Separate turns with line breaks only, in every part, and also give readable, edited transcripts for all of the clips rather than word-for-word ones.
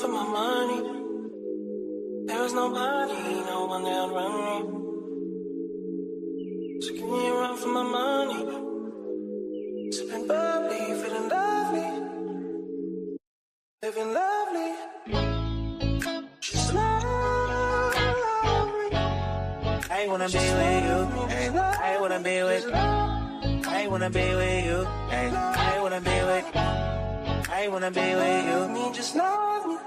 for my money. There is nobody, no one that'll run me. So give me a run for my money. Sipping bubbly, feeling lovely. Living lovely. She's lovely. I wanna be with you. I wanna be with you. I wanna be with you. I wanna be with you. I wanna be with you. Me just love me.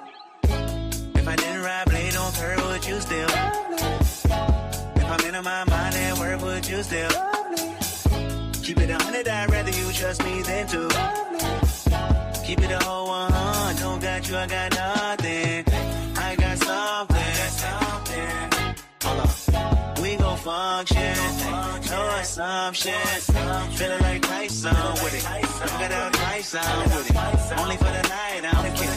If I didn't ride blade on curve, would you still? If I'm in my mind at work, would you still? Keep it 100, I'd rather you trust me than to. Keep it a whole 100, don't got you, I got nothing. I got something. Hold up. We gon' function, no assumptions. Feeling like Tyson with it. Look at Tyson with it. Only for the night, I'm kidding.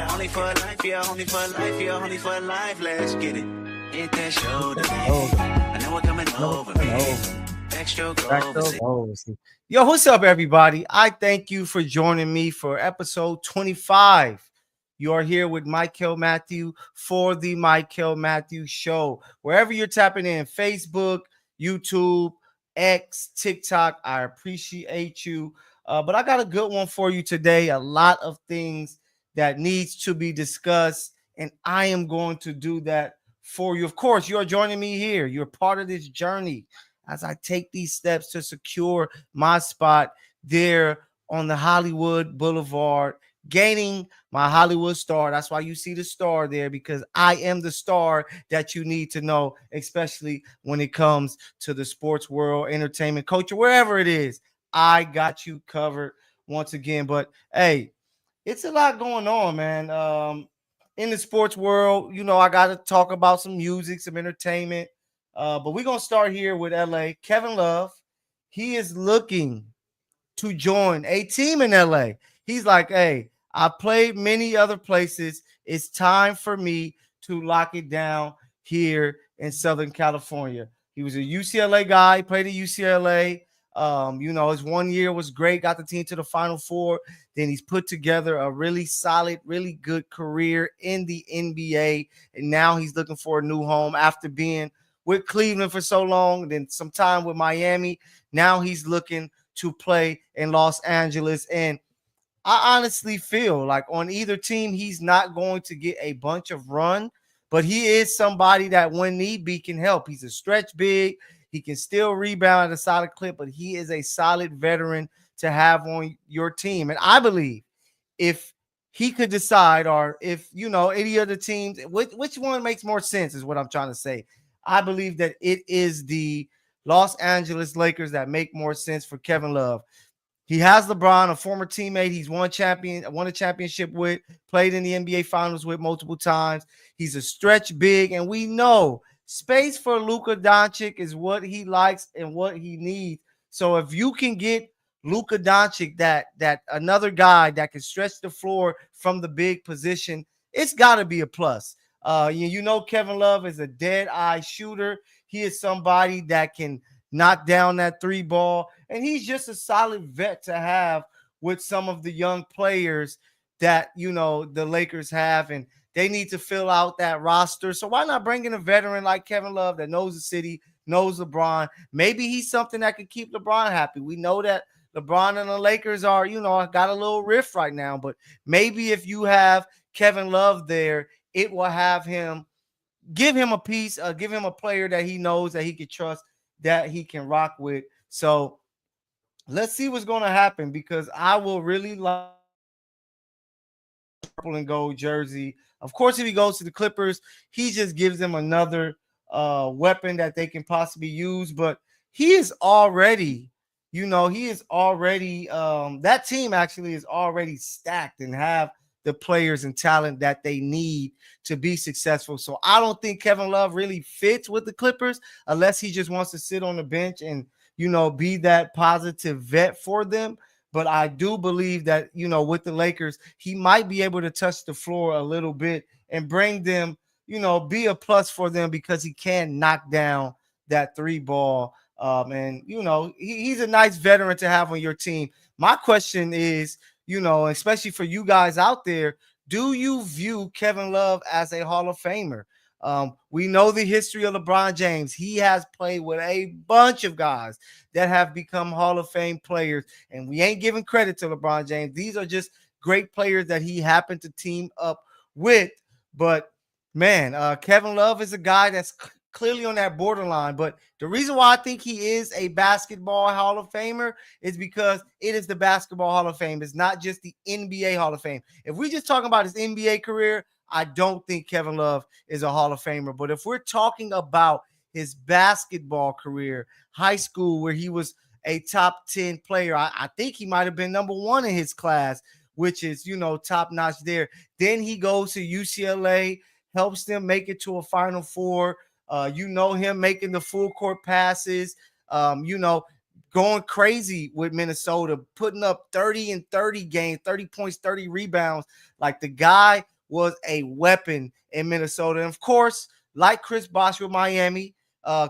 Only for life, yeah, only for life, yeah, only for life. Let's get it. Hit that shoulder, I know we're coming over, baby.
Yo, what's up, everybody? I thank you for joining me for episode 25. You are here with Mykell Mathieu for the Mykell Mathieu Show. Wherever you're tapping in, Facebook, YouTube, X, TikTok, I appreciate you. But I got a good one for you today. A lot of things that needs to be discussed, and I am going to do that for you. Of course, you're joining me here. You're part of this journey as I take these steps to secure my spot there on the Hollywood Boulevard, gaining my Hollywood star. That's why you see the star there, because I am the star that you need to know, especially when it comes to the sports world, entertainment, culture, wherever it is. I got you covered once again. But hey, it's a lot going on, man. In the sports world, you know, I got to talk about some music, some entertainment. But we're going to start here with LA. Kevin Love, he is looking to join a team in LA. He's like, hey, I played many other places. It's time for me to lock it down here in Southern California. He was a UCLA guy, played at UCLA. You know, his 1 year was great, got the team to the Final Four. Then he's put together a really solid, really good career in the NBA. And now he's looking for a new home after being with Cleveland for so long, then some time with Miami. Now he's looking to play in Los Angeles. And I honestly feel like on either team, he's not going to get a bunch of run, but he is somebody that when need be can help. He's a stretch big. He can still rebound at a solid clip, but he is a solid veteran to have on your team. And I believe if he could decide, or if, you know, any other teams, which one makes more sense is what I'm trying to say. I believe that it is the Los Angeles Lakers that make more sense for Kevin Love. He has LeBron, a former teammate. He's won a championship with, played in the NBA Finals with multiple times. He's a stretch big, and we know space for Luka Doncic is what he likes and what he needs. So if you can get Luka Doncic, that another guy that can stretch the floor from the big position, it's got to be a plus. You know, Kevin Love is a dead-eye shooter. He is somebody that can knock down that three ball, and he's just a solid vet to have with some of the young players that, you know, the Lakers have, and they need to fill out that roster. So why not bring in a veteran like Kevin Love that knows the city, knows LeBron? Maybe he's something that could keep LeBron happy. We know that LeBron and the Lakers are, you know, got a little rift right now, but maybe if you have Kevin Love there, it will have him, give him a piece, give him a player that he knows that he can trust, that he can rock with. So let's see what's going to happen, because I will really like purple and gold jersey. Of course, if he goes to the Clippers, he just gives them another weapon that they can possibly use. But he is already, you know, that team actually is already stacked and have the players and talent that they need to be successful. So I don't think Kevin Love really fits with the Clippers unless he just wants to sit on the bench and, you know, be that positive vet for them. But I do believe that, you know, with the Lakers, he might be able to touch the floor a little bit and bring them, you know, be a plus for them, because he can knock down that three ball. And, you know, he's a nice veteran to have on your team. My question is, you know, especially for you guys out there, Do you view Kevin Love as a Hall of Famer? We know the history of LeBron James. He has played with a bunch of guys that have become Hall of Fame players, and we ain't giving credit to LeBron James. These are just great players that he happened to team up with. But man, Kevin Love is a guy that's clearly on that borderline. But the reason why I think he is a basketball Hall of Famer is because it is the Basketball Hall of Fame. It's not just the NBA Hall of Fame. If we just talking about his NBA career, I don't think Kevin Love is a Hall of Famer. But if we're talking about his basketball career, high school, where he was a top 10 player, I think he might have been number one in his class, which is, top notch there. Then he goes to UCLA, helps them make it to a Final Four. Him making the full court passes, going crazy with Minnesota, putting up 30 and 30 games, 30 points, 30 rebounds. Like, the guy was a weapon in Minnesota. And of course, like Chris Bosh with Miami,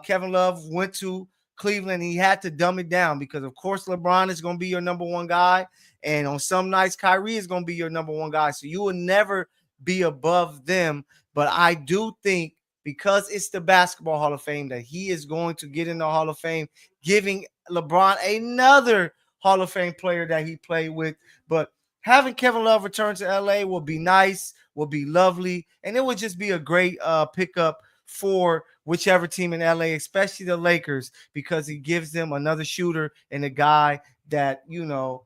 Kevin Love went to Cleveland. He had to dumb it down because, of course, LeBron is going to be your number one guy. And on some nights, Kyrie is going to be your number one guy. So you will never be above them. But I do think, because it's the Basketball Hall of Fame, that he is going to get in the Hall of Fame, giving LeBron another Hall of Fame player that he played with. But having Kevin Love return to LA will be nice, will be lovely, and it would just be a great pickup for whichever team in LA, especially the Lakers, because he gives them another shooter and a guy that LeBron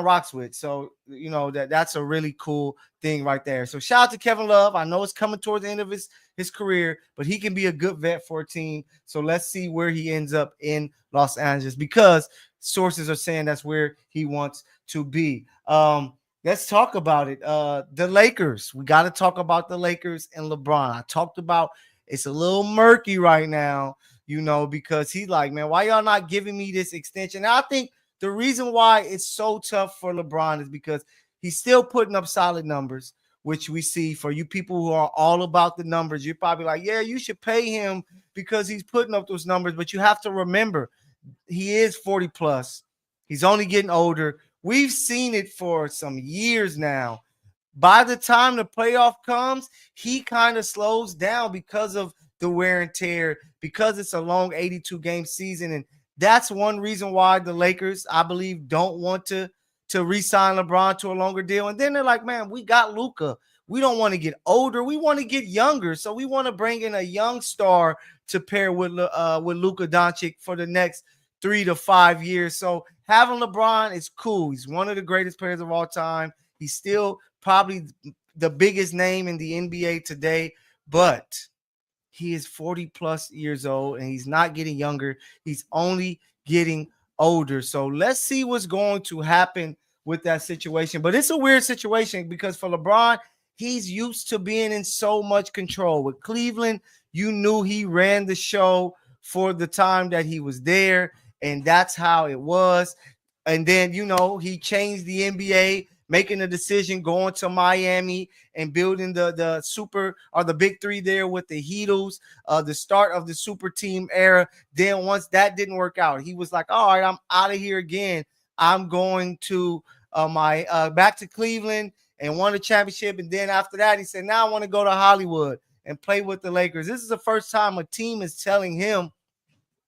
rocks with. So that's a really cool thing right there. So shout out to Kevin Love. I know it's coming towards the end of his career, but he can be a good vet for a team. So let's see where he ends up in Los Angeles, because sources are saying that's where he wants to be. Let's talk about it. The Lakers. We got to talk about the Lakers and LeBron. I talked about it's a little murky right now, because he's like, man, why y'all not giving me this extension? And I think the reason why it's so tough for LeBron is because he's still putting up solid numbers, which we see. For you people who are all about the numbers, you're probably like, yeah, you should pay him because he's putting up those numbers. But you have to remember, he is 40 plus. He's only getting older. We've seen it for some years now. By the time the playoff comes, he kind of slows down because of the wear and tear, because it's a long 82-game season. And that's one reason why the Lakers, I believe, don't want to re-sign LeBron to a longer deal. And then they're like, man, we got Luka. We don't want to get older. We want to get younger. So we want to bring in a young star to pair with Luka Doncic for the next 3 to 5 years. So having LeBron is cool. He's one of the greatest players of all time. He's still probably the biggest name in the NBA today, but he is 40 plus years old and he's not getting younger. He's only getting older. So let's see what's going to happen with that situation. But it's a weird situation because for LeBron, he's used to being in so much control. With Cleveland, you knew he ran the show for the time that he was there, and that's how it was. And then, he changed the NBA, making a decision, going to Miami and building the super or the big three there with the Heatles, the start of the super team era. Then once that didn't work out, he was like, all right, I'm out of here again. I'm going to back to Cleveland and won a championship. And then after that, he said, now I want to go to Hollywood and play with the Lakers. This is the first time a team is telling him,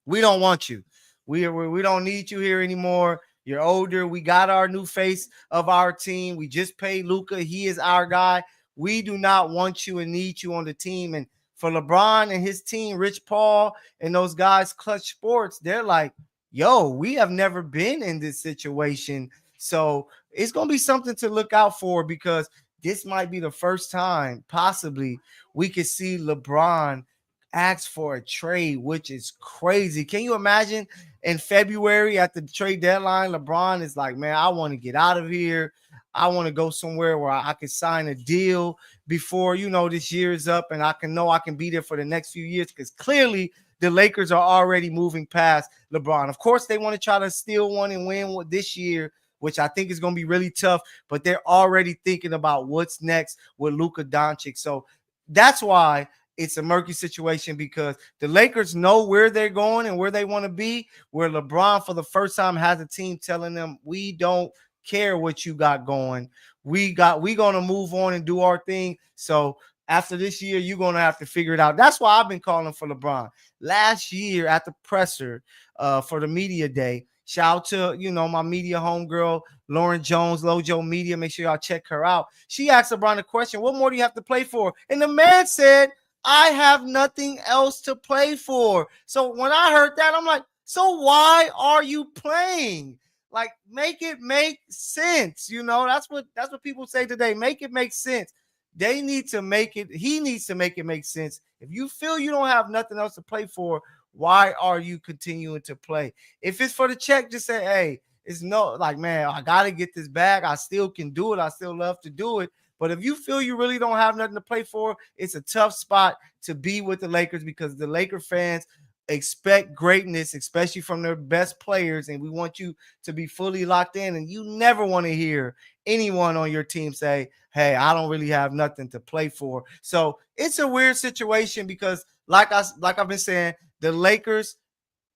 we don't want you. We don't need you here anymore. You're older. We got our new face of our team. We just paid Luka. He is our guy. We do not want you and need you on the team. And for LeBron and his team, Rich Paul and those guys, Clutch Sports, they're like, yo, we have never been in this situation. So it's going to be something to look out for, because this might be the first time possibly we could see LeBron ask for a trade, which is crazy. Can you imagine in February at the trade deadline, LeBron is like, man, I want to get out of here. I want to go somewhere where I can sign a deal before, this year is up, and I can be there for the next few years, because clearly the Lakers are already moving past LeBron. Of course, they want to try to steal one and win this year, which I think is going to be really tough, but they're already thinking about what's next with Luka Doncic. So that's why it's a murky situation, because the Lakers know where they're going and where they want to be, where LeBron for the first time has a team telling them, we don't care what you got going. We gonna move on and do our thing. So after this year, you're gonna have to figure it out. That's why I've been calling for LeBron. Last year at the presser for the media day. Shout out to, my media homegirl, Lauren Jones, Lojo Media. Make sure y'all check her out. She asked LeBron a question: what more do you have to play for? And the man said, I have nothing else to play for. So when I heard that, I'm like, so why are you playing? Like, make it make sense. That's what people say today. Make it make sense. They need to make it. He needs to make it make sense. If you feel you don't have nothing else to play for, why are you continuing to play? If it's for the check, just say, hey, it's man, I got to get this bag. I still can do it. I still love to do it. But if you feel you really don't have nothing to play for, it's a tough spot to be with the Lakers, because the Laker fans expect greatness, especially from their best players, and we want you to be fully locked in. And you never want to hear anyone on your team say, hey, I don't really have nothing to play for. So it's a weird situation because like I've been saying, the Lakers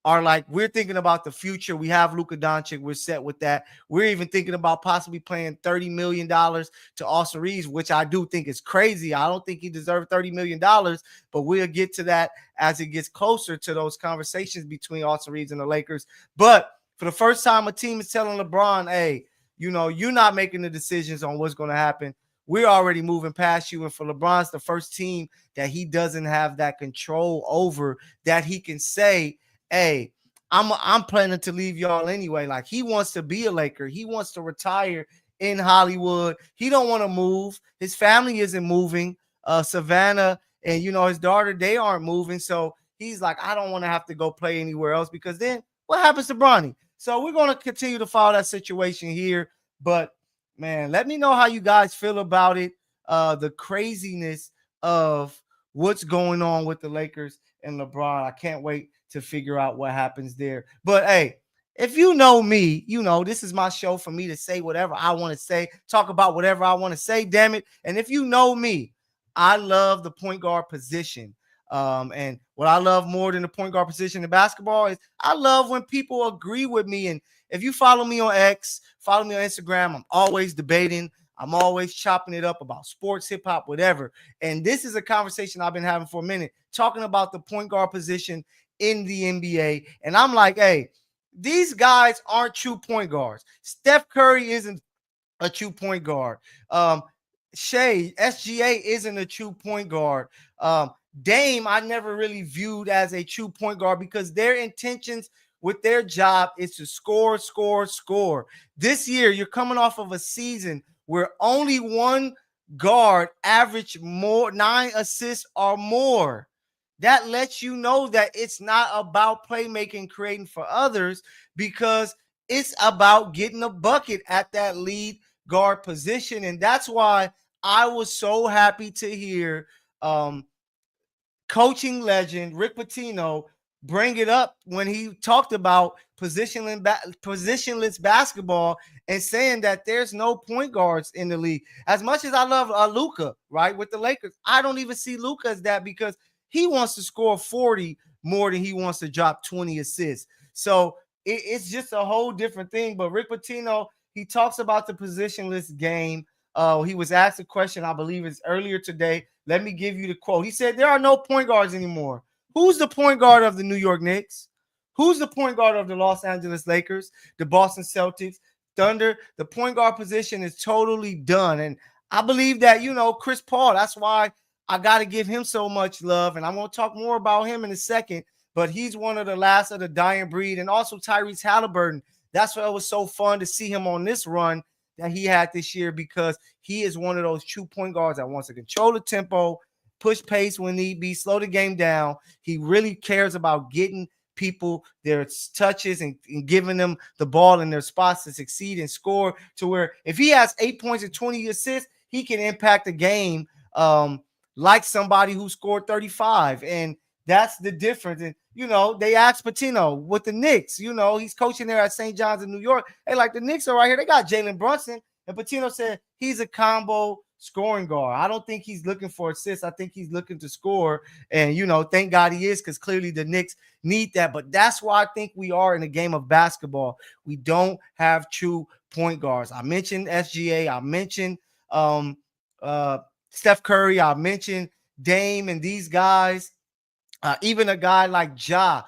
are like, we're thinking about the future. We have Luka Doncic. We're set with that. We're even thinking about possibly paying $30 million to Austin Reeves, which I do think is crazy. I don't think he deserves $30 million, but we'll get to that as it gets closer to those conversations between Austin Reeves and the Lakers. But for the first time, a team is telling LeBron, hey, you're not making the decisions on what's going to happen. We're already moving past you. And for LeBron's the first team that he doesn't have that control over, that he can say, hey, I'm planning to leave y'all anyway. Like, he wants to be a Laker. He wants to retire in Hollywood. He don't want to move. His family isn't moving. Savannah and, his daughter, they aren't moving. So he's like, I don't want to have to go play anywhere else, because then what happens to Bronny? So we're going to continue to follow that situation here. But, man, let me know how you guys feel about it. The craziness of what's going on with the Lakers and LeBron. I can't wait to figure out what happens there. But hey, if you know me, this is my show for me to say whatever I want to say, talk about whatever I want to say, damn it. And if you know me, I love the point guard position. And what I love more than the point guard position in basketball is I love when people agree with me. And if you follow me on X, follow me on Instagram, I'm always debating. I'm always chopping it up about sports, hip hop, whatever. And this is a conversation I've been having for a minute, talking about the point guard position in the NBA. And I'm like, hey, these guys aren't true point guards. Steph Curry isn't a true point guard. SGA isn't a true point guard. Dame, I never really viewed as a true point guard, because their intentions with their job is to score, score, score. This year, you're coming off of a season where only one guard averaged 9 assists or more. That lets you know that it's not about playmaking, creating for others, because it's about getting a bucket at that lead guard position. And that's why I was so happy to hear coaching legend Rick Pitino bring it up when he talked about positionless basketball, and saying that there's no point guards in the league. As much as I love Luka, right, with the Lakers, I don't even see Luka as that, because he wants to score 40 more than he wants to drop 20 assists. So it's just a whole different thing. But Rick Pitino, he talks about the positionless game. He was asked a question, I believe it's earlier today. Let me give you the quote. He said, there are no point guards anymore. Who's the point guard of the New York Knicks? Who's the point guard of the Los Angeles Lakers, the Boston Celtics, Thunder? The point guard position is totally done. And I believe that, Chris Paul, that's why I got to give him so much love. And I'm going to talk more about him in a second. But he's one of the last of the dying breed. And also Tyrese Halliburton. That's why it was so fun to see him on this run that he had this year, because he is one of those true point guards that wants to control the tempo, push pace when need be, slow the game down. He really cares about getting people their touches and giving them the ball in their spots to succeed and score, to where if he has 8 points and 20 assists, he can impact the game like somebody who scored 35. And that's the difference. And, they asked Pitino with the Knicks, he's coaching there at St. John's in New York. Hey, like, the Knicks are right here. They got Jalen Brunson. And Pitino said he's a combo scoring guard. I don't think he's looking for assists. I think he's looking to score. And, thank God he is, because clearly the Knicks need that. But that's why I think we are in a game of basketball. We don't have true point guards. I mentioned SGA. I mentioned um, uh, Steph Curry. I mentioned Dame and these guys. Even a guy like Ja.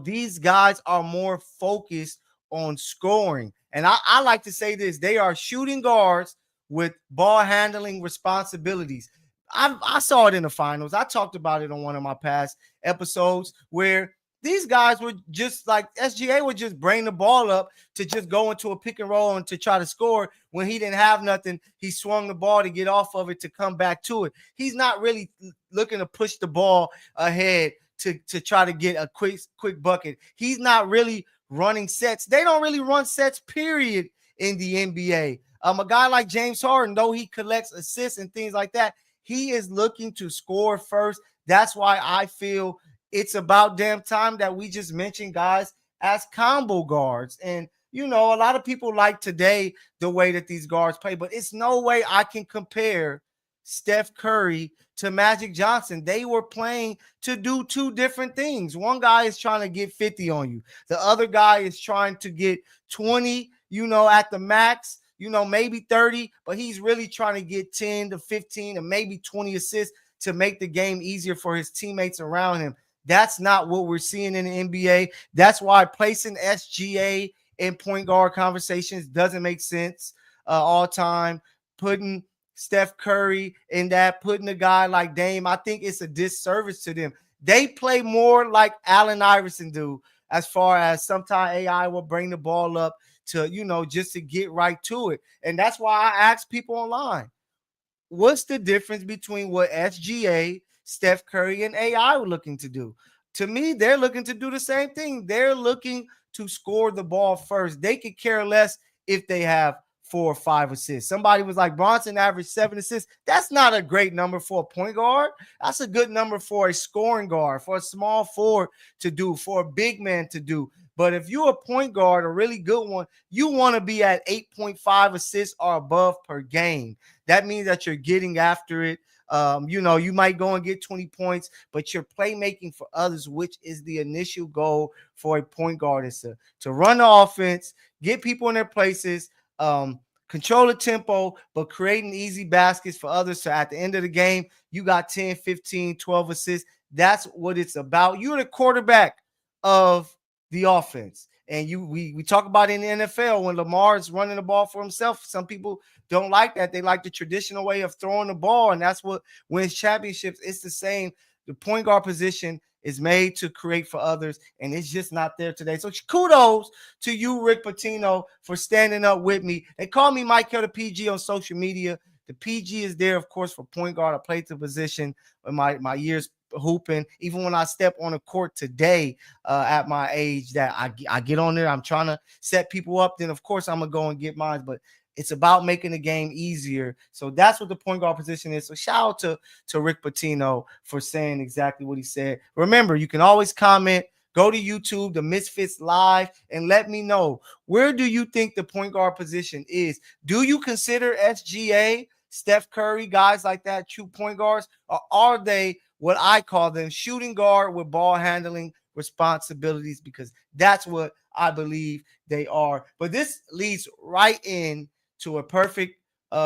These guys are more focused on scoring. And I like to say this: they are shooting guards with ball handling responsibilities. I saw it in the finals. I talked about it on one of my past episodes where these guys were just like SGA would just bring the ball up to just go into a pick and roll and to try to score. When he didn't have nothing, he swung the ball to get off of it to come back to it. He's not really looking to push the ball ahead to try to get a quick bucket. He's not really running sets. They don't really run sets, period, in the NBA. A guy like James Harden, though he collects assists and things like that, he is looking to score first. That's why I feel it's about damn time that we just mentioned guys as combo guards. And a lot of people like today the way that these guards play, but it's no way I can compare Steph Curry to Magic Johnson. They were playing to do two different things. One guy is trying to get 50 on you. The other guy is trying to get 20, at the max, maybe 30, but he's really trying to get 10 to 15 and maybe 20 assists to make the game easier for his teammates around him. That's not what we're seeing in the NBA. That's why placing SGA in point guard conversations doesn't make sense all time. Putting Steph Curry in that, putting a guy like Dame, I think it's a disservice to them. They play more like Allen Iverson do, as far as sometimes AI will bring the ball up to, just to get right to it. And that's why I ask people online, what's the difference between what SGA, Steph Curry, and AI were looking to do? To me, they're looking to do the same thing. They're looking to score the ball first. They could care less if they have 4 or 5 assists. Somebody was like, Bronson averaged 7 assists. That's not a great number for a point guard. That's a good number for a scoring guard, for a small forward to do, for a big man to do. But if you're a point guard, a really good one, you want to be at 8.5 assists or above per game. That means that you're getting after it. You might go and get 20 points, but you're playmaking for others, which is the initial goal for a point guard, is to run the offense, get people in their places, control the tempo, but creating easy baskets for others. So at the end of the game, you got 10, 15, 12 assists. That's what it's about. You're the quarterback of the offense. And we talk about in the NFL when Lamar is running the ball for himself. Some people don't like that. They like the traditional way of throwing the ball, and that's what wins championships. It's the same. The point guard position is made to create for others, and it's just not there today. So kudos to you, Rick Pitino, for standing up with me. They call me Mykell the PG on social media. The PG is there, of course, for point guard. I played the position in my years hooping. Even when I step on a court today at my age, that I get on there, I'm trying to set people up, then of course I'm gonna go and get mine. But it's about making the game easier. So that's what the point guard position is. So shout out to Rick Pitino for saying exactly what he said. Remember, you can always comment. Go to YouTube, The Misfits Live, and let me know, where do you think the point guard position is? Do you consider SGA, Steph Curry, guys like that, true point guards, or are they what I call them, shooting guard with ball handling responsibilities? Because that's what I believe they are. But this leads right in to a perfect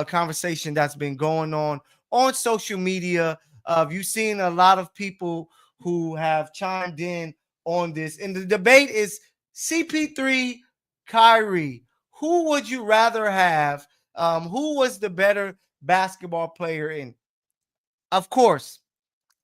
conversation that's been going on social media. You've seen a lot of people who have chimed in on this. And the debate is CP3, Kyrie. Who would you rather have? Who was the better basketball player? And of course,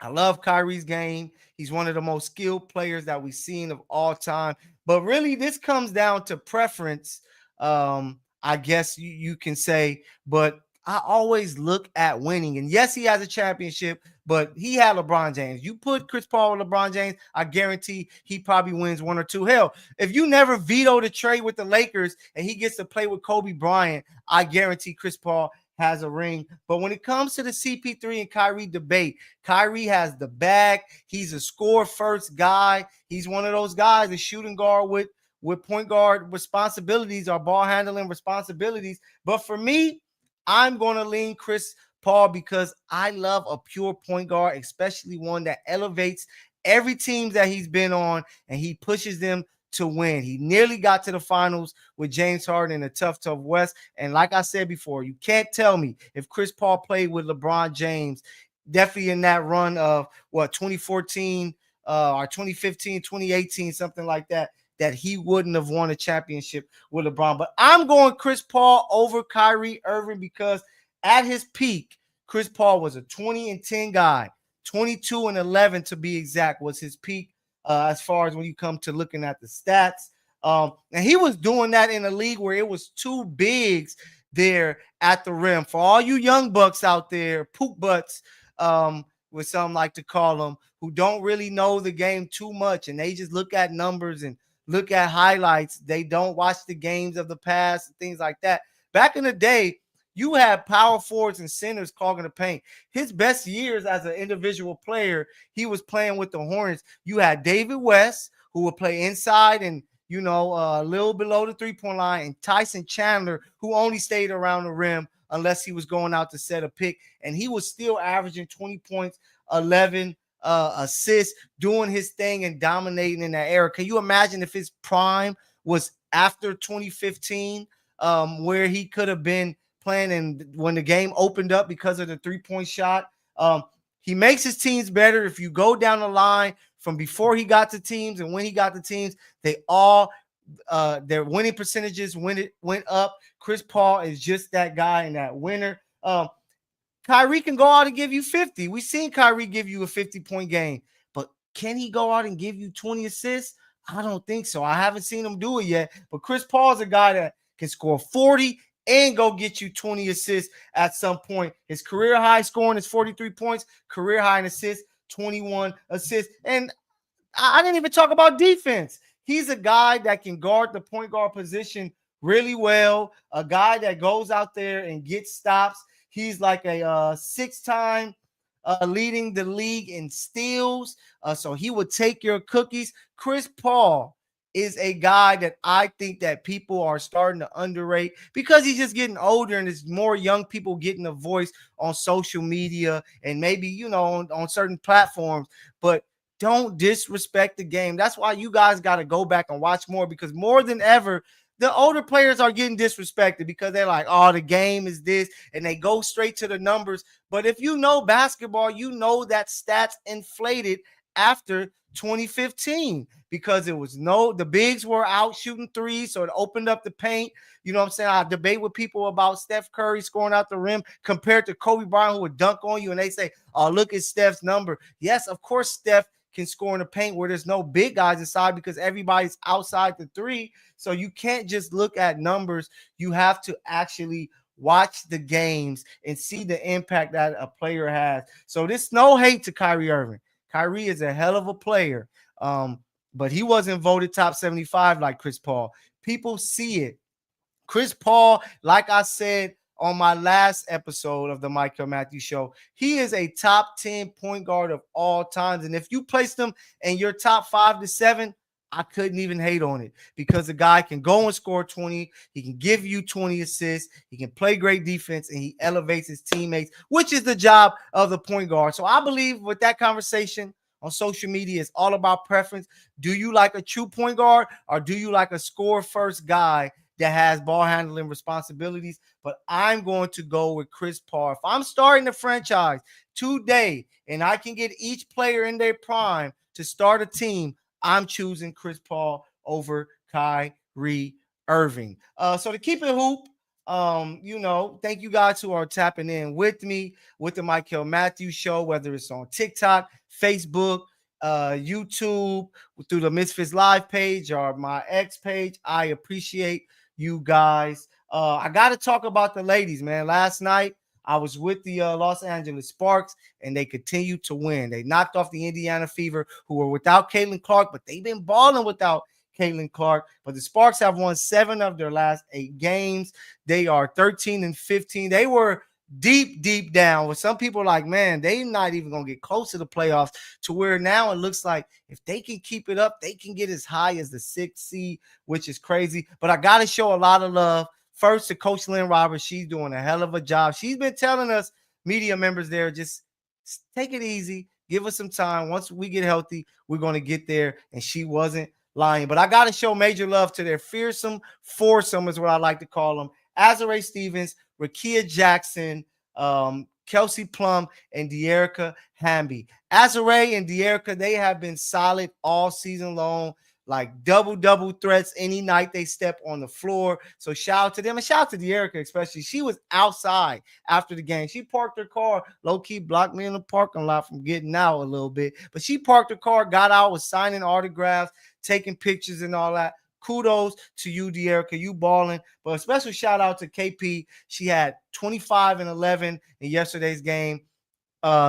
I love Kyrie's game. He's one of the most skilled players that we've seen of all time. But really, this comes down to preference, I guess you can say. But I always look at winning. And yes, he has a championship, but he had LeBron James. You put Chris Paul with LeBron James, I guarantee he probably wins 1 or 2. Hell, if you never veto the trade with the Lakers and he gets to play with Kobe Bryant, I guarantee Chris Paul has a ring. But when it comes to the CP3 and Kyrie debate, Kyrie has the bag. He's a score first guy. He's one of those guys, a shooting guard with point guard responsibilities or ball handling responsibilities. But for me, I'm going to lean Chris Paul because I love a pure point guard, especially one that elevates every team that he's been on and he pushes them to win. He nearly got to the finals with James Harden in a tough West. And like I said before, you can't tell me if Chris Paul played with LeBron James, definitely in that run of 2014 or 2015, 2018, something like that, that he wouldn't have won a championship with LeBron. But I'm going Chris Paul over Kyrie Irving because at his peak, Chris Paul was a 20-10 guy. 22-11 to be exact was his peak as far as when you come to looking at the stats. And he was doing that in a league where it was two bigs there at the rim. For all you young bucks out there, poop butts, with some like to call them, who don't really know the game too much and they just look at numbers and look at highlights. They don't watch the games of the past and things like that. Back in the day, you had power forwards and centers clogging the paint. His best years as an individual player, he was playing with the Hornets. You had David West, who would play inside and, a little below the three-point line, and Tyson Chandler, who only stayed around the rim unless he was going out to set a pick. And he was still averaging 20 points, 11 assists, doing his thing and dominating in that era. Can you imagine if his prime was after 2015, where he could have been playing and when the game opened up because of the three-point shot? He makes his teams better. If you go down the line from before he got to teams and when he got to teams, they all their winning percentages went up. Chris Paul is just that guy and that winner. Kyrie can go out and give you 50. We've seen Kyrie give you a 50-point game, but can he go out and give you 20 assists? I don't think so. I haven't seen him do it yet, but Chris Paul is a guy that can score 40 and go get you 20 assists at some point. His career high scoring is 43 points, career high in assists, 21 assists. And I didn't even talk about defense. He's a guy that can guard the point guard position really well, a guy that goes out there and gets stops. He's like a 6-time leading the league in steals. So he would take your cookies. Chris Paul is a guy that I think that people are starting to underrate because he's just getting older and there's more young people getting a voice on social media and maybe, on certain platforms. But don't disrespect the game. That's why you guys got to go back and watch more, because more than ever, the older players are getting disrespected because they're like, oh, the game is this, and they go straight to the numbers. But if you know basketball, you know that stats inflated after 2015 because the bigs were out shooting threes, so it opened up the paint. You know what I'm saying? I debate with people about Steph Curry scoring out the rim compared to Kobe Bryant, who would dunk on you, and they say, oh, look at Steph's number. Yes, of course, Steph can score in the paint where there's no big guys inside because everybody's outside the three. So you can't just look at numbers. You have to actually watch the games and see the impact that a player has. So this no hate to Kyrie Irving. Kyrie is a hell of a player, but he wasn't voted top 75 like Chris Paul. People see it. Chris Paul, like I said on my last episode of the Mykell Mathieu Show, he is a top 10 point guard of all times. And if you placed him in your top 5 to 7, I couldn't even hate on it because the guy can go and score 20. He can give you 20 assists. He can play great defense, and he elevates his teammates, which is the job of the point guard. So I believe with that conversation on social media, it's all about preference. Do you like a true point guard, or do you like a score-first guy that has ball handling responsibilities? But I'm going to go with Chris Paul. If I'm starting the franchise today and I can get each player in their prime to start a team, I'm choosing Chris Paul over Kyrie Irving. So to keep it hoop, thank you guys who are tapping in with me with the Mykell Mathieu Show, whether it's on TikTok, Facebook, YouTube, through the Misfits Live page or my X page. I appreciate you guys. I got to talk about the ladies, man. Last night, I was with the Los Angeles Sparks, and they continued to win. They knocked off the Indiana Fever, who were without Caitlin Clark, but they've been balling without Caitlin Clark. But the Sparks have won 7 of their last 8 games. They are 13-15. They were deep down with some people like, man, they're not even going to get close to the playoffs, to where now it looks like if they can keep it up, they can get as high as the 6th seed, which is crazy. But I got to show a lot of love first to Coach Lynn Roberts. She's doing a hell of a job. She's been telling us media members there, just take it easy, give us some time. Once we get healthy, we're going to get there. And she wasn't Lion. But I got to show major love to their fearsome foursome, is what I like to call them. Azare Stevens, Rakia Jackson, Kelsey Plum, and De'Erica Hamby. Azare and De'Erica, they have been solid all season long, like double threats any night they step on the floor. So shout out to them, and shout out to De'Erica especially. She was outside after the game. She parked her car, low-key blocked me in the parking lot from getting out a little bit. But she parked her car, got out, was signing autographs, taking pictures and all that. Kudos to you, De'Erica. You balling. But a special shout out to KP. She had 25 and 11 in yesterday's game.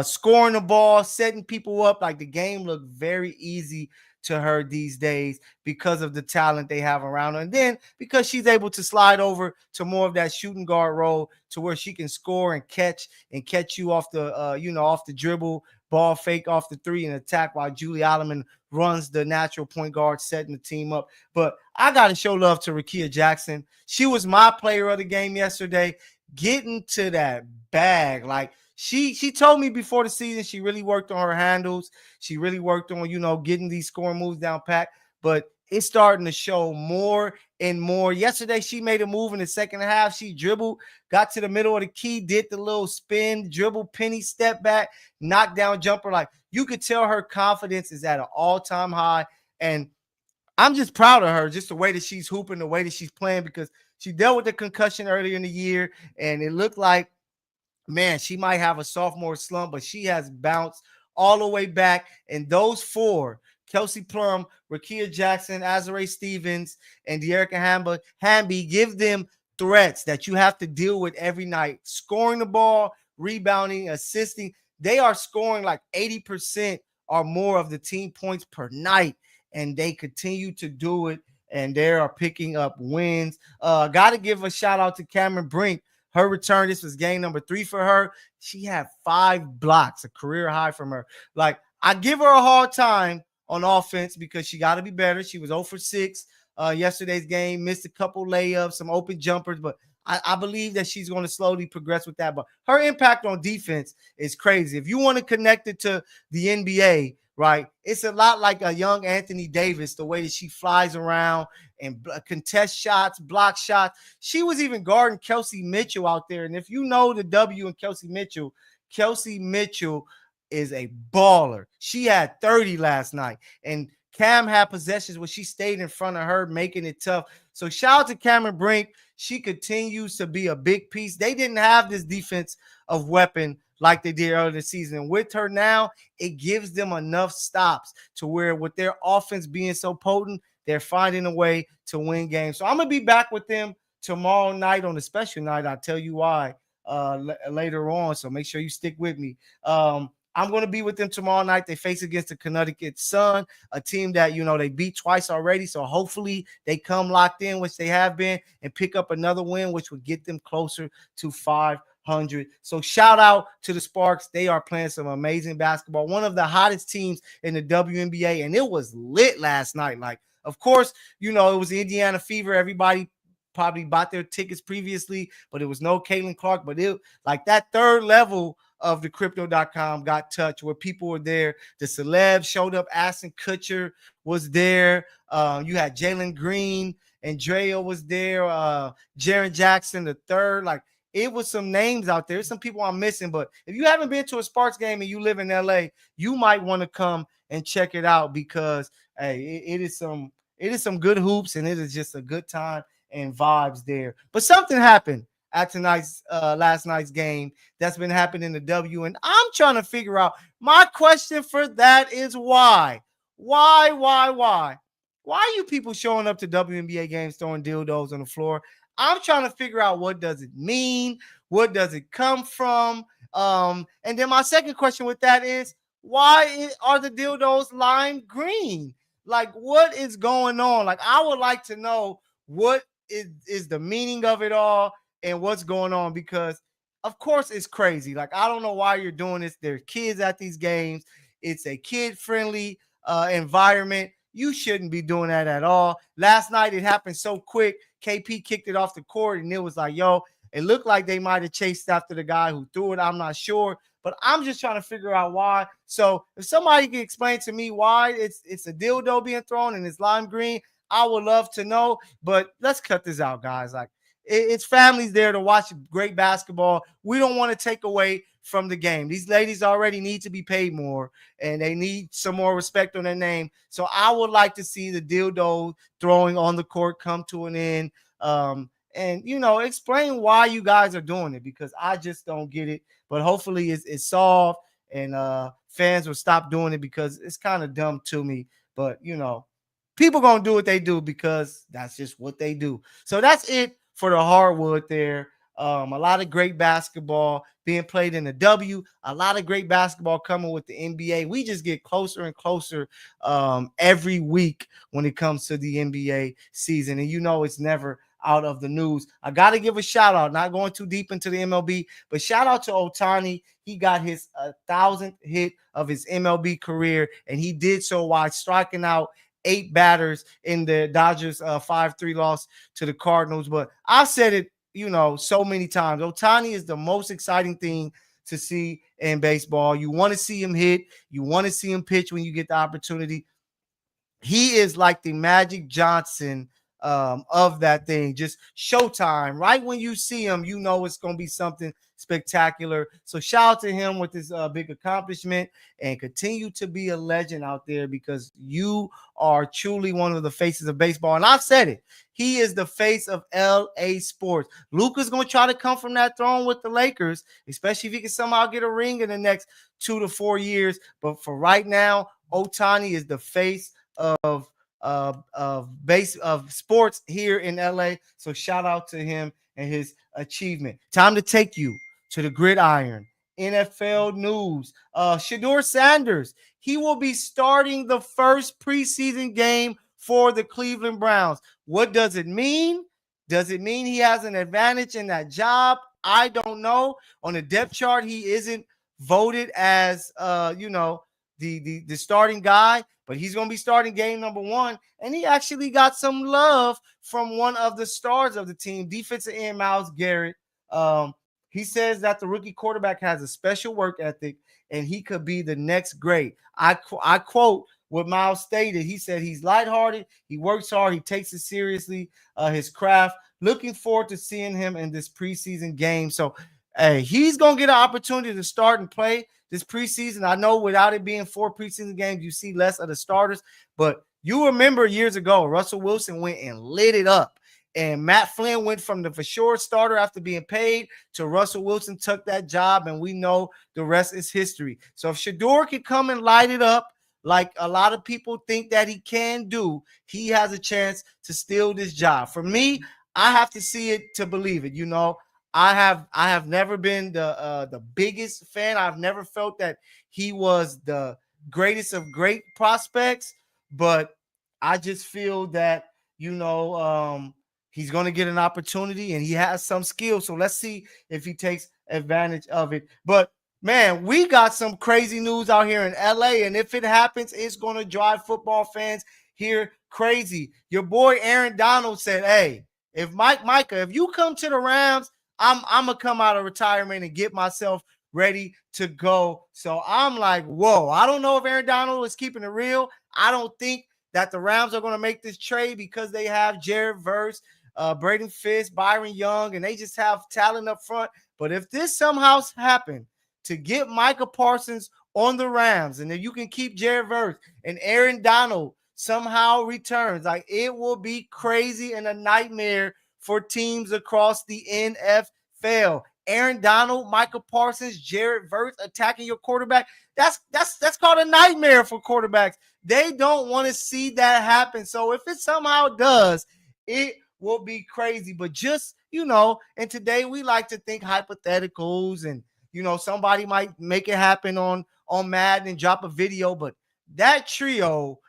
Scoring the ball, setting people up. Like, the game looked very easy to her these days because of the talent they have around her. And then because she's able to slide over to more of that shooting guard role to where she can score and catch you off the off the dribble, ball fake off the three, and attack while Julie Alleman runs the natural point guard, setting the team up. But I got to show love to Rakia Jackson. She was my player of the game yesterday, getting to that bag. Like, she told me before the season she really worked on her handles. She really worked on, getting these scoring moves down pat. But it's starting to show more and more. Yesterday, she made a move in the second half. She dribbled, got to the middle of the key, did the little spin, dribble, penny, step back, knockdown jumper. Like, you could tell her confidence is at an all-time high. And I'm just proud of her, just the way that she's hooping, the way that she's playing, because she dealt with the concussion earlier in the year, and it looked like, man, she might have a sophomore slump, but she has bounced all the way back. And those four, Kelsey Plum, Rakia Jackson, Azare Stevens, and De'Erica Hamby, give them threats that you have to deal with every night. Scoring the ball, rebounding, assisting. They are scoring like 80% or more of the team points per night, and they continue to do it, and they are picking up wins. Got to give a shout out to Cameron Brink. Her return, this was game number 3 for her. She had 5 blocks, a career high from her. Like, I give her a hard time on offense because she got to be better. She was 0 for 6 yesterday's game, missed a couple layups, some open jumpers, but I believe that she's going to slowly progress with that. But her impact on defense is crazy. If you want to connect it to the NBA, right, it's a lot like a young Anthony Davis, the way that she flies around and contest shots, block shots. She was even guarding Kelsey Mitchell out there. And if you know the W in Kelsey Mitchell is a baller. She had 30 last night. And Cam had possessions where she stayed in front of her, making it tough. So shout out to Cameron Brink. She continues to be a big piece. They didn't have this defense of weapon like they did earlier this season. And with her now, it gives them enough stops to where, with their offense being so potent, they're finding a way to win games. So I'm going to be back with them tomorrow night on a special night. I'll tell you why later on. So make sure you stick with me. I'm going to be with them tomorrow night. They face against the Connecticut Sun, a team that, they beat twice already. So hopefully they come locked in, which they have been, and pick up another win, which would get them closer to 500. So shout out to the Sparks. They are playing some amazing basketball. One of the hottest teams in the WNBA, and it was lit last night. Like, of course, it was the Indiana Fever. Everybody probably bought their tickets previously, but it was no Caitlin Clark. But it, like, that third level of the crypto.com got touched, where people were there. The celebs showed up. Ashton Kutcher was there. You had Jalen Green, Andrea was there. Jaren Jackson the third. Like, it was some names out there. There's some people I'm missing, but if you haven't been to a Sparks game and you live in LA, you might want to come and check it out, because hey, it is some good hoops, and it is just a good time and vibes there. But something happened at last night's game that's been happening in the W, and I'm trying to figure out. My question for that is why? Why are you people showing up to WNBA games throwing dildos on the floor? I'm trying to figure out, what does it mean? What does it come from? And then my second question with that is, why are the dildos lime green? Like, what is going on? Like, I would like to know what is the meaning of it all and what's going on, because of course it's crazy. Like, I don't know why you're doing this. There are kids at these games. It's a kid-friendly environment. You shouldn't be doing that at all. Last night, it happened so quick. KP kicked it off the court, and it was like, yo, It looked like they might have chased after the guy who threw it. I'm not sure, but I'm just trying to figure out why. So if somebody can explain to me why it's a dildo being thrown and it's lime green, I would love to know. But let's cut this out, guys. Like it's families there to watch great basketball. We don't want to take away from the game. These ladies already need to be paid more, and they need some more respect on their name. So I would like to see the dildo throwing on the court come to an end. And explain why you guys are doing it, because I just don't get it. But hopefully it's solved, and fans will stop doing it, because it's kind of dumb to me. But people gonna do what they do, because that's just what they do. So that's it for the hardwood there. A lot of great basketball being played in the W. A lot of great basketball coming with the NBA. We just get closer and closer every week when it comes to the NBA season. And it's never out of the news. I got to give a shout out, not going too deep into the MLB, but shout out to Ohtani. He got his 1,000th hit of his MLB career, and he did so while striking out 8 batters in the Dodgers 5-3 loss to the Cardinals. But I've said it, so many times. Ohtani is the most exciting thing to see in baseball. You want to see him hit. You want to see him pitch when you get the opportunity. He is like the Magic Johnson of that thing. Just showtime. Right when you see him, it's going to be something spectacular. So shout out to him with this big accomplishment, and continue to be a legend out there, because you are truly one of the faces of baseball. And I've said it. He is the face of LA sports. Luka's going to try to come from that throne with the Lakers, especially if he can somehow get a ring in the next 2 to 4 years. But for right now, Ohtani is the face of sports here in LA. So shout out to him and his achievement. Time to take you to the gridiron. NFL news. Shedeur Sanders, he will be starting the first preseason game for the Cleveland Browns. What does it mean? Does it mean he has an advantage in that job? I don't know. On the depth chart, he isn't voted as the starting guy, but he's going to be starting game number 1. And he actually got some love from one of the stars of the team, defensive end Myles Garrett. He says that the rookie quarterback has a special work ethic, and he could be the next great. I quote what Myles stated. He said he's lighthearted, he works hard, he takes it seriously, his craft. Looking forward to seeing him in this preseason game. So, hey, he's going to get an opportunity to start and play this preseason. I know without it being 4 preseason games, you see less of the starters. But you remember years ago, Russell Wilson went and lit it up. And Matt Flynn went from the for sure starter after being paid to Russell Wilson took that job, and we know the rest is history. So if Shedeur can come and light it up like a lot of people think that he can do, he has a chance to steal this job. For me, I have to see it to believe it. I have never been the biggest fan. I've never felt that he was the greatest of great prospects, but I just feel that he's going to get an opportunity, and he has some skills. So let's see if he takes advantage of it. But man, we got some crazy news out here in LA, and if it happens, it's going to drive football fans here crazy. Your boy Aaron Donald said, "Hey, if Micah, if you come to the Rams, I'm gonna come out of retirement and get myself ready to go." So I'm like, whoa. I don't know if Aaron Donald is keeping it real. I don't think that the Rams are going to make this trade, because they have Jared Verse, Braden Fisk, Byron Young, and they just have talent up front. But if this somehow happened to get Micah Parsons on the Rams, and then you can keep Jared Verse, and Aaron Donald somehow returns, like, it will be crazy and a nightmare for teams across the NFL. Aaron Donald, Micah Parsons, Jared Verse attacking your quarterback. That's called a nightmare for quarterbacks. They don't want to see that happen. So if it somehow does, it will be crazy. But just, and today we like to think hypotheticals, and, somebody might make it happen on Madden and drop a video. But that trio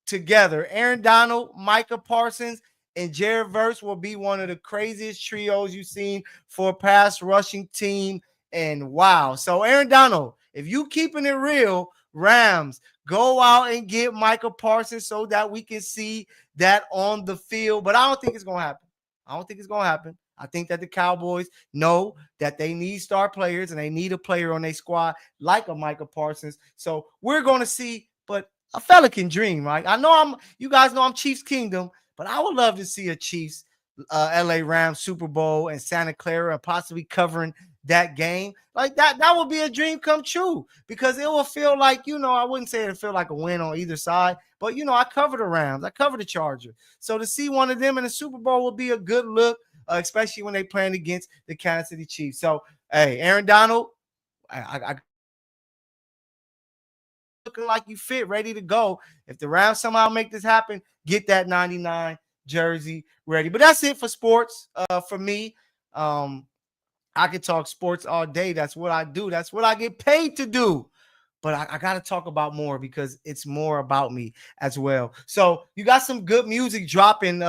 together, Aaron Donald, Micah Parsons, and Jared Verse, will be one of the craziest trios you've seen for a pass rushing team. And wow. So Aaron Donald, if you keeping it real, Rams, go out and get Micah Parsons so that we can see that on the field. But I don't think it's going to happen. I think that the Cowboys know that they need star players and they need a player on their squad like a Micah Parsons. So we're going to see, but a fella can dream, right? I know you guys know I'm Chiefs Kingdom, but I would love to see a Chiefs LA Rams Super Bowl and Santa Clara and possibly covering that game. Like that would be a dream come true because it will feel like, I wouldn't say it'll feel like a win on either side, but I cover the Rams, I cover the Chargers. So to see one of them in the Super Bowl would be a good look, especially when they playing against the Kansas City Chiefs. So, hey, Aaron Donald, I looking like you fit, ready to go. If the Rams somehow make this happen, get that 99 jersey ready. But that's it for sports. For me, I could talk sports all day. That's what I do. That's what I get paid to do. But I got to talk about more because it's more about me as well. So you got some good music dropping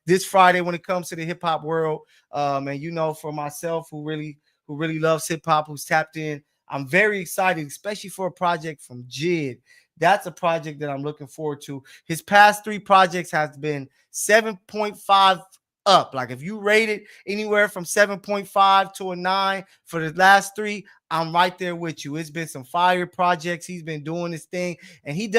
this Friday when it comes to the hip hop world. And for myself who really loves hip hop, who's tapped in, I'm very excited, especially for a project from Jid. That's a project that I'm looking forward to. His past 3 projects has been 7.5 up. Like if you rate it anywhere from 7.5 to a 9 for the last 3, I'm right there with you. It's been some fire projects. He's been doing this thing, and he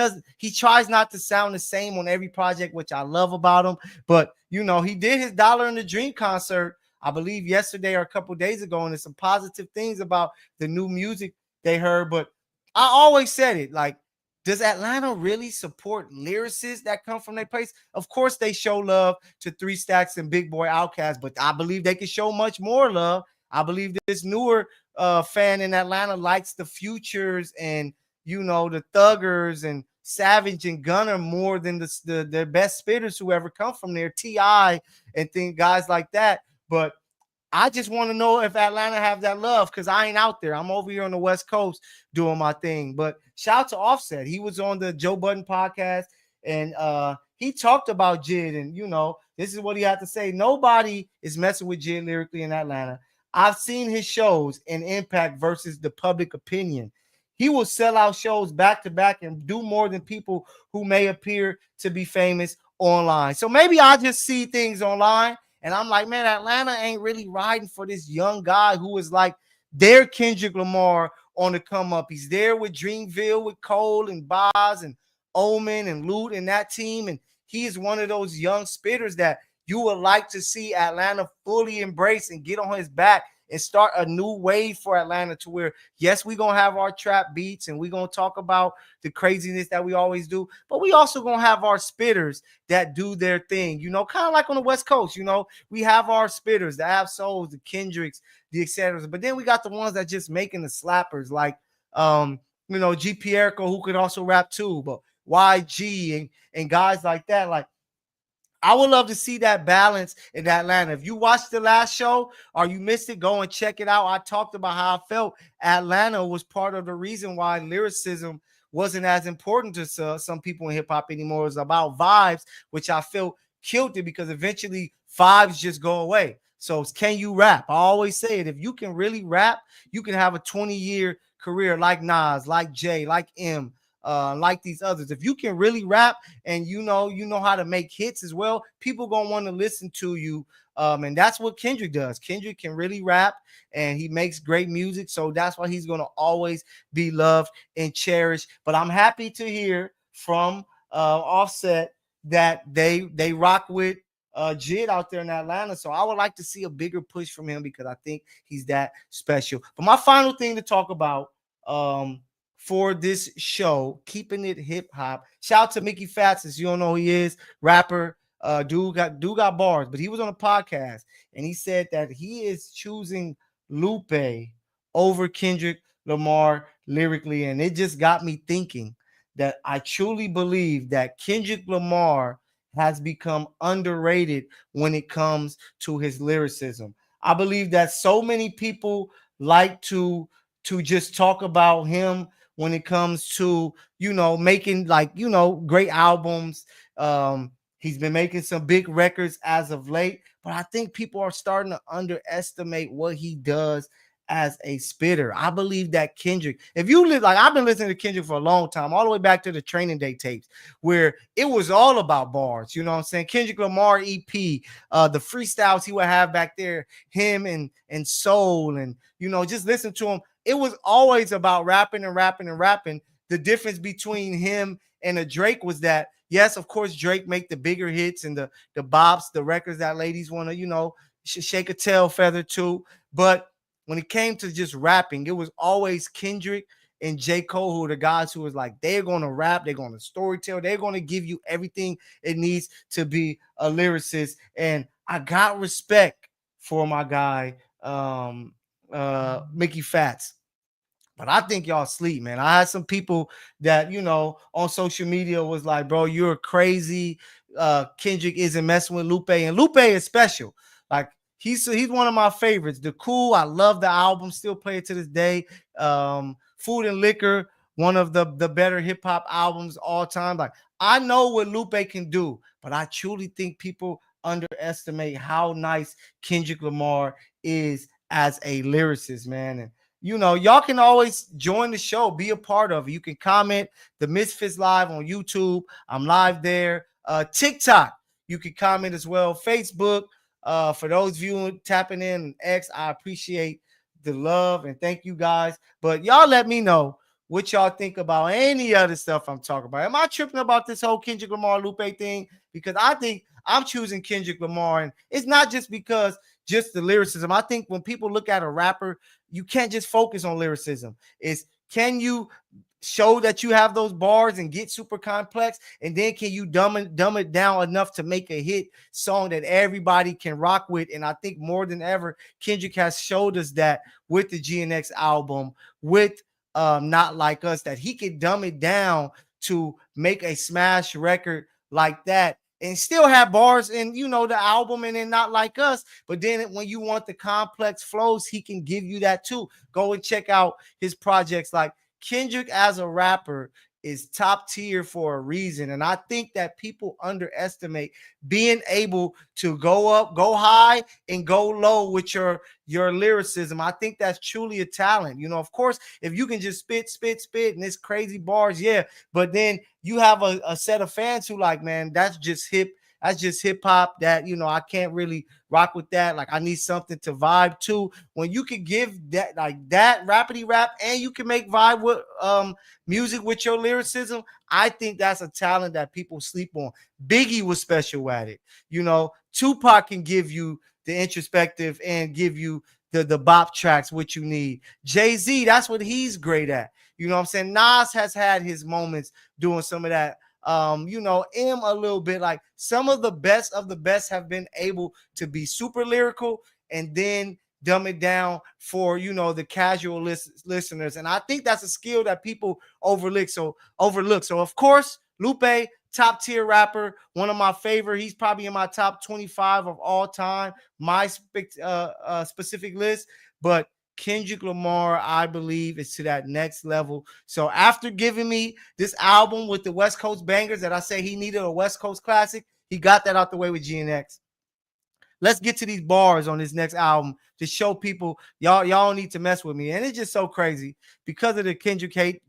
tries not to sound the same on every project, which I love about him. But he did his Dollar in the Dream concert, I believe yesterday or a couple days ago, and there's some positive things about the new music they heard. But I always said it, like, does Atlanta really support lyricists that come from their place? Of course, they show love to 3 Stacks and Big Boy Outkast, but I believe they can show much more love. I believe this newer fan in Atlanta likes the Futures and the Thuggers and Savage and Gunner more than the best spitters who ever come from there, T.I. and guys like that. But I just want to know if Atlanta have that love because I ain't out there. I'm over here on the West Coast doing my thing. But shout out to Offset. He was on the Joe Budden podcast, and he talked about Jid. And, this is what he had to say. Nobody is messing with Jid lyrically in Atlanta. I've seen his shows and impact versus the public opinion. He will sell out shows back to back and do more than people who may appear to be famous online. So maybe I just see things online. And I'm like, man, Atlanta ain't really riding for this young guy who is like their Kendrick Lamar on the come up. He's there with Dreamville, with Cole and Boz and Omen and Lute and that team. And he is one of those young spitters that you would like to see Atlanta fully embrace and get on his back and start a new wave for Atlanta to where, yes, we're going to have our trap beats and we're going to talk about the craziness that we always do, but we also going to have our spitters that do their thing, kind of like on the West Coast, we have our spitters, the Ab Souls, the Kendricks, the et cetera, but then we got the ones that just making the slappers like, G. Pierco, who could also rap too, but YG and guys like that, like, I would love to see that balance in Atlanta. If you watched the last show or you missed it, go and check it out. I talked about how I felt Atlanta was part of the reason why lyricism wasn't as important to some people in hip hop anymore. It was about vibes, which I felt killed it because eventually vibes just go away. So can you rap? I always say it. If you can really rap, you can have a 20-year career like Nas, like Jay, like M, like these others. If you can really rap and you know how to make hits as well, people gonna want to listen to you. And that's what Kendrick does. Kendrick can really rap and he makes great music. So that's why he's gonna always be loved and cherished. But I'm happy to hear from Offset that they rock with Jid out there in Atlanta. So I would like to see a bigger push from him because I think he's that special. But my final thing to talk about for this show, keeping it hip hop. Shout out to Mickey Fatsis. You don't know who he is, rapper. Dude got bars, but he was on a podcast and he said that he is choosing Lupe over Kendrick Lamar lyrically, and it just got me thinking that I truly believe that Kendrick Lamar has become underrated when it comes to his lyricism. I believe that so many people like to just talk about him when it comes to, making great albums. He's been making some big records as of late, but I think people are starting to underestimate what he does as a spitter. I believe that Kendrick, if you like, I've been listening to Kendrick for a long time, all the way back to the Training Day tapes, where it was all about bars. You know what I'm saying? Kendrick Lamar EP, the freestyles he would have back there, him and Soul, and just listen to him. It was always about rapping and rapping and rapping. The difference between him and a Drake was that, yes, of course, Drake make the bigger hits and the bops, the records that ladies want to, shake a tail feather to. But when it came to just rapping, it was always Kendrick and J. Cole, who are the guys who was like, they're going to rap, they're going to storytell, they're going to give you everything it needs to be a lyricist. And I got respect for my guy, Mickey Fats. But I think y'all sleep, man. I had some people that, on social media was like, bro, you're crazy. Kendrick isn't messing with Lupe. And Lupe is special. Like, he's one of my favorites. The Cool, I love the album. Still play it to this day. Food and Liquor, one of the better hip-hop albums all time. Like, I know what Lupe can do, but I truly think people underestimate how nice Kendrick Lamar is as a lyricist, man. And y'all can always join the show, be a part of it. You can comment Tha Misfits live on YouTube. I'm live there. TikTok, you can comment as well. Facebook, for those viewing, tapping in, X, I appreciate the love and thank you guys. But y'all let me know what y'all think about any other stuff I'm talking about. Am I tripping about this whole Kendrick Lamar Lupe thing? Because I think I'm choosing Kendrick Lamar, and it's not just because just the lyricism. I think when people look at a rapper, you can't just focus on lyricism. It's, can you show that you have those bars and get super complex, and then can you dumb it down enough to make a hit song that everybody can rock with? And I think more than ever, Kendrick has showed us that with the GNX album, with Not Like Us, that he could dumb it down to make a smash record like that and still have bars in, the album and then Not Like Us. But then when you want the complex flows, he can give you that too. Go and check out his projects. Like, Kendrick as a rapper is top tier for a reason. And I think that people underestimate being able to go up, go high, and go low with your lyricism. I think that's truly a talent. Of course, if you can just spit, and it's crazy bars, yeah. But then you have a set of fans who like, man, that's just hip hop that, I can't really rock with that. Like, I need something to vibe to. When you can give that, like that rapidy rap, and you can make vibe with music with your lyricism, I think that's a talent that people sleep on. Biggie was special at it. Tupac can give you the introspective and give you the bop tracks, what you need. Jay-Z, that's what he's great at. You know what I'm saying? Nas has had his moments doing some of that. M a little bit. Like, some of the best have been able to be super lyrical and then dumb it down for, the casual listeners. And I think that's a skill that people overlook. So of course, Lupe, top tier rapper, one of my favorite. He's probably in my top 25 of all time, my specific list. But Kendrick Lamar, I believe, is to that next level. So after giving me this album with the West Coast bangers that I say he needed a West Coast classic, he got that out the way with GNX. Let's get to these bars on this next album to show people y'all don't need to mess with me. And it's just so crazy because of the Kendrick hate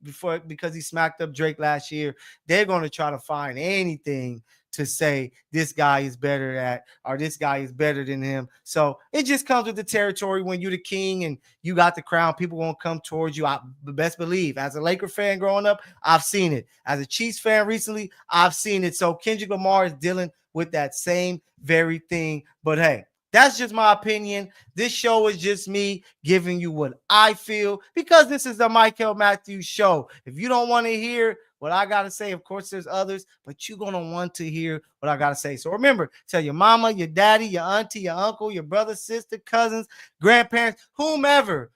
because he smacked up Drake last year. They're going to try to find anything to say this guy is better at, or this guy is better than him. So it just comes with the territory. When you're the king and you got the crown, people won't come towards you. I best believe, as a Laker fan growing up, I've seen it. As a Chiefs fan recently, I've seen it. So Kendrick Lamar is dealing with that same very thing. But hey, that's just my opinion. This show is just me giving you what I feel, because this is the Mykell Mathieu Show. If you don't want to hear what I got to say, of course, there's others, but you're going to want to hear what I got to say. So remember, tell your mama, your daddy, your auntie, your uncle, your brother, sister, cousins, grandparents, whomever,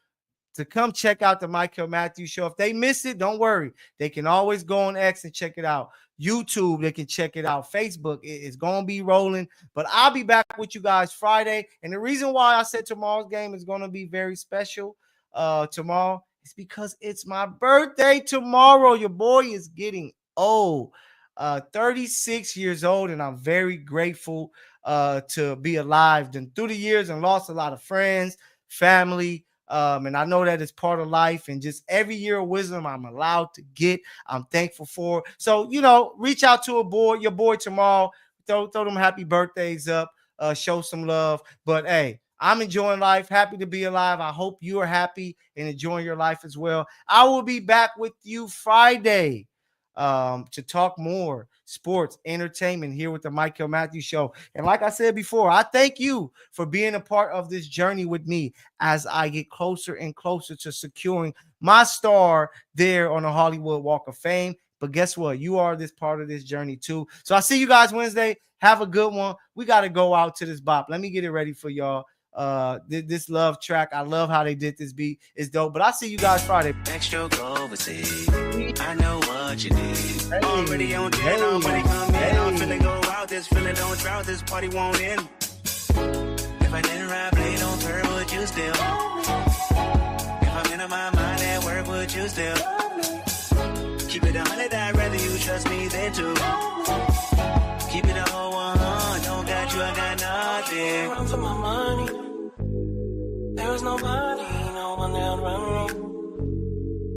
to come check out the Mykell Mathieu Show. If they miss it, don't worry. They can always go on X and check it out. YouTube, they can check it out. Facebook, it's going to be rolling. But I'll be back with you guys Friday. And the reason why I said tomorrow's game is going to be very special tomorrow is because it's my birthday tomorrow. Your boy is getting old. 36 years old, and I'm very grateful to be alive. And through the years and lost a lot of friends, family, And I know that it's part of life, and just every year of wisdom I'm allowed to get, I'm thankful for. So, reach out to your boy tomorrow. Throw them happy birthdays up, show some love. But hey, I'm enjoying life, happy to be alive. I hope you are happy and enjoying your life as well. I will be back with you Friday to talk more sports, entertainment here with the Mykell Mathieu Show. And like I said before, I thank you for being a part of this journey with me as I get closer and closer to securing my star there on the Hollywood Walk of Fame. But guess what? You are this part of this journey too. So I'll see you guys Wednesday. Have a good one. We got to go out to this bop. Let me get it ready for y'all. This love track. I love how they did this beat. It's dope. But I'll see you guys Friday.
Extra overseas. I know what you need. Already on 10, already come in. I'm finna go out. This feeling don't drought. This party won't end. If I didn't ride blade on her, would you still? If I'm in my mind at work, would you still? Keep it 100, I'd rather you trust me than to. Keep it a whole 100. Don't got you, I got nothing. Run for my money. There is nobody, no one that run.